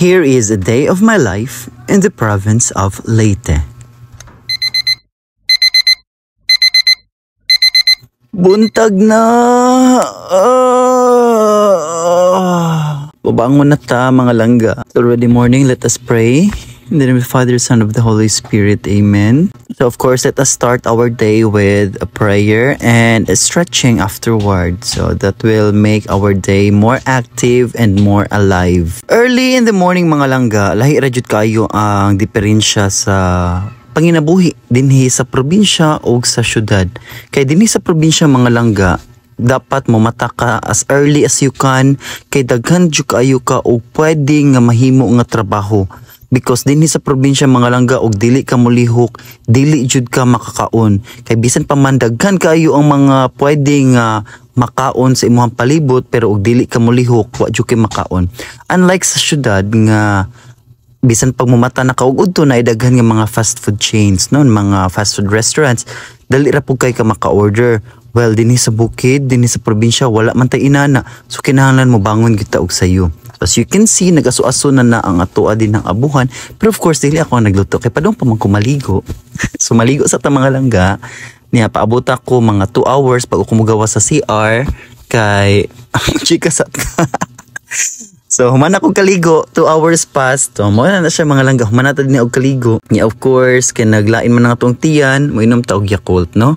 Here is a day of my life in the province of Leyte. Buntag na! Babangon na ta mga langga. It's already morning, let us pray. In the name of the Father, Son, of the Holy Spirit, Amen. So of course, let us start our day with a prayer and a stretching afterward. So that will make our day more active and more alive. Early in the morning mga langga, lahi ra jud kayo ang diferensya sa panginabuhi dinhi sa probinsya o sa syudad. Kay dinhi sa probinsya mga langga, dapat mo mata ka as early as you can kay daghan jud kayo ka o pwede nga mahimo nga trabaho. Because dinhi sa probinsya mga langga og dili ka molihok, dili jud ka makakaon. Kay bisan pa man daghan kayo ang mga pwedeng makaon sa imong palibot pero og dili ka molihok, wa jud kay makaon. Unlike sa syudad nga bisan pag mumata na kaugod to na daghan nga mga fast food chains, no, mga fast food restaurants, dali ra pud kay ka maka-order. Well, dinhi sa bukid, dinhi sa probinsya wala man tay inana. So kinahanglan mo bangon kita og sayo. As you can see, nag-aso-aso na ang atoa din ng abuhan. Pero of course, dili ako nagluto. Kaya padong pa man kumaligo. So maligo sa mga langga. Niya, paabot ako mga 2 hours pag kumugawa sa CR. Kay, chika sa So, humana akong kaligo, 2 hours past. So, muna na siya mga langga. Humana ta din ako kaligo. Niya, of course, kaya naglain man ng atong tiyan, mo inom ta og Yakult, no?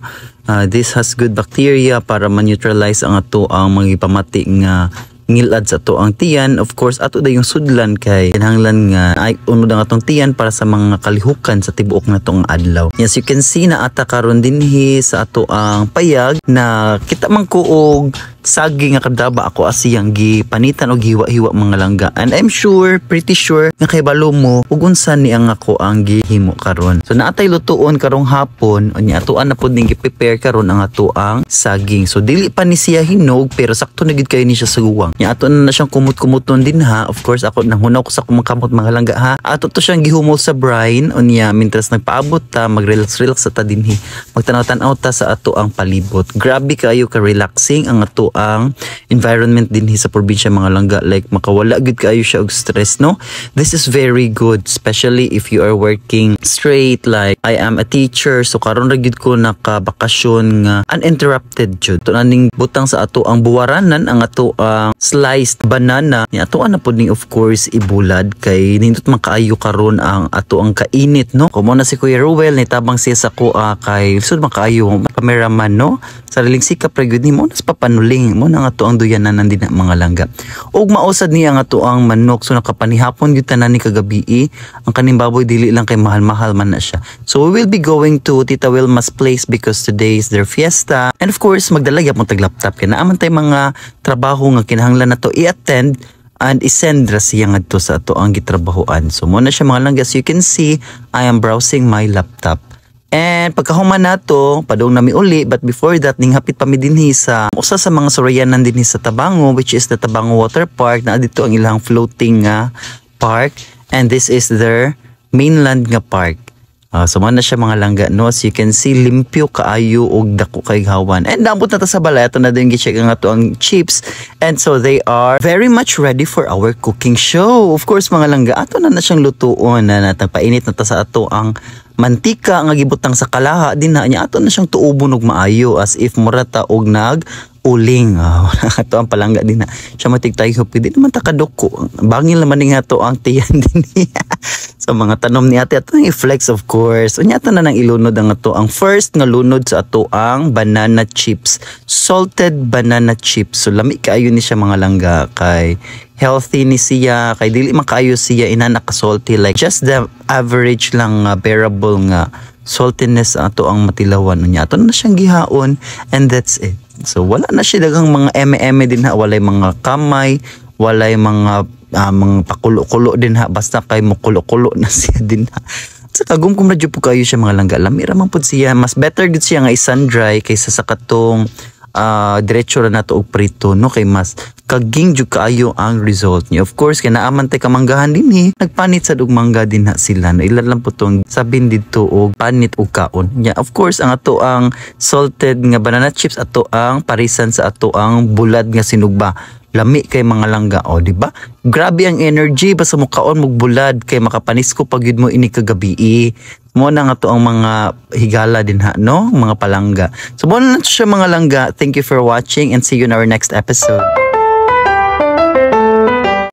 This has good bacteria para ma-neutralize ang ato ang mga ipamati nga ngilad sa to ang tiyan. Of course, ato da yung sudlan kay kinahanglan nga ay unod ang atong tiyan para sa mga kalihukan sa tibuok na tong adlaw. Yes, you can see na ata karon dinhi sa ato ang payag na kita man ko og saging nga kadaba ako asiyang gipanitan og hiwa-hiwa mga langga. And I'm sure, pretty sure nga kay balo mo ug unsa ni ang ako ang gihimo karon. So naatay lutuon karong hapon unya atoan na pud ning gi-prepare karon ang ato ang saging. So dili pa ni siya hinog pero sakto na gid kayo ni siya sa guwang. Nya ato na siyang kumot-kumuton din ha. Of course ako nanghunaw ko sa kumangkamot mga langga ha. Ato to siyang gihumol sa brine unya mintras nagpaabot ta mag-relax ta dinhi. Magtanaw-tanaw ta sa ato ang palibot. Grabe kayo ka relaxing ang ato ang environment din sa probinsya mga langga, like makawala gud kayo siya og stress, no? This is very good, especially if you are working straight, like I am a teacher, so karon ra gid ko nakabakasyon nga uninterrupted jud. To naning butang sa ato ang buwaranan ang ato ang sliced banana ni ato na pud ning of course ibulad kay nindot man kaayo karon ang ato ang kainit, no? Kumo na si Kuya Ruel ni tabang siya sa ko kay sud man kaayo cameraman, no? Sariling sikap ra gyud nimo nas papanuling mo na nga to ang duyanan nandin na mga langga. Og mausad niya nga to ang manok, so nakapanihapon gyud tanan ni kagabi ang kaning baboy dili lang kay mahal-mahal man na siya. So we will be going to Tita Wilma's place because today is their fiesta. And of course magdala gyapon tag laptop kay naa man tay mga trabaho nga kinahanglan nato i-attend and isend ra siya ngadto sa ato ang gitrabahoan. So mo na siya mga langga, as you can see I am browsing my laptop. And pagkahuman nato, padong nami uli, but before that, ning hapit pa mi dinhi sa usa sa mga surayanan dinhi sa Tabango, which is the Tabango Water Park, na dito ang ilang floating park, and this is their mainland nga park. So mo na siya mga langga, no? As you can see, limpyo kaayo og dako kay hawan. And nabot na ta sa balay, ato na din gi-check nga to ang chips. And so they are very much ready for our cooking show. Of course mga langga, ato na siyang lutuon na natagpainit na ta sa ato ang mantika nga gibutang sa kalaha din na niya ato na siyang tuubon og maayo as if murata og nag uling. Ato ang palangga din na siya matigtayhop di naman takadoko bangil naman nga to ang tiyan din niya. So mga tanom ni ate ato nang i-flex of course. Unya ato na nang ilunod ang ato ang first nga lunod sa ato ang banana chips, salted banana chips. So lami kaayo ni siya mga langga kay healthy ni siya kay dili makaayo siya inana ka salty, like just the average lang bearable nga saltiness ato ang matilawan. Unya ato na siyang gihaon and that's it. So wala na siya dagang mga eme-eme din ha, walay mga kamay, walay mga pakulo-kulo din ha, basta kay mo kulo-kulo na siya din ha. Sa kagum kung radyo po kayo siya mga langga, lamira man po siya, mas better gud siya nga isun dry kaysa sa katong diretso na nato og prito, no? Kay mas kaging jud kaayo ang result niya. Of course kay naaman tay kamanggahan dinhi, nagpanit sa og mangga din sila. No, ilan lang po tong sabin dito og panit og kaon. Yeah, of course ang ato ang salted nga banana chips ato ang parisan sa ato ang bulad nga sinugba. Lami kay mga langga, o di ba? Grabe ang energy basta mo kaon mog bulad kay makapanis ko pag yun mo ini kagabi. Mo na nga to ang mga higala din no, mga palangga. So mo na siya mga langga. Thank you for watching and see you in our next episode.